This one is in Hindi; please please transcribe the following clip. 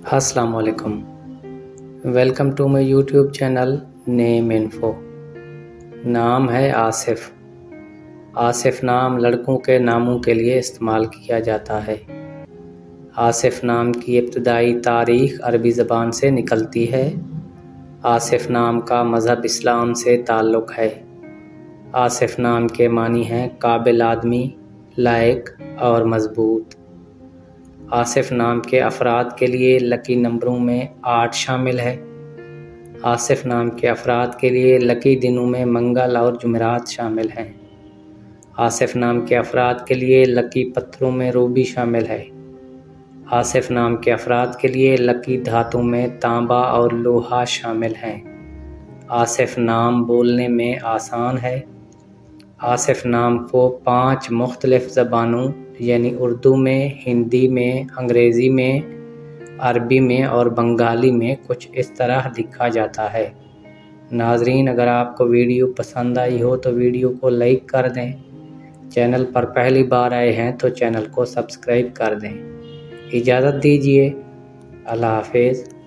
अस्सलाम वालेकुम। Welcome to my YouTube channel name info. नाम है आसिफ़। आसिफ़ नाम लड़कों के नामों के लिए इस्तेमाल किया जाता है। आसिफ़ नाम की इब्तदाई तारीख़ अरबी ज़बान से निकलती है। आसिफ़ नाम का मज़हब इस्लाम से ताल्लुक़ है। आसिफ़ नाम के मानी हैं काबिल आदमी, लायक और मज़बूत। आसिफ़ नाम के अफ़राद के लिए लकी नंबरों में 8 शामिल है। आसिफ़ नाम के अफ़राद के लिए लकी दिनों में मंगल और जुमेरात शामिल हैं। आसिफ़ नाम के अफ़राद के लिए लकी पत्थरों में रूबी शामिल है। आसिफ़ नाम के अफ़राद के लिए लकी धातु में तांबा और लोहा शामिल हैं। आसिफ़ नाम बोलने में आसान है। आसिफ़ नाम को 5 मुख्तलिफ़ ज़बानों यानी उर्दू में, हिंदी में, अंग्रेज़ी में, अरबी में और बंगाली में कुछ इस तरह लिखा जाता है। नाज़रीन, अगर आपको वीडियो पसंद आई हो तो वीडियो को लाइक कर दें। चैनल पर पहली बार आए हैं तो चैनल को सब्सक्राइब कर दें। इजाज़त दीजिए। अल्लाह हाफ़िज़।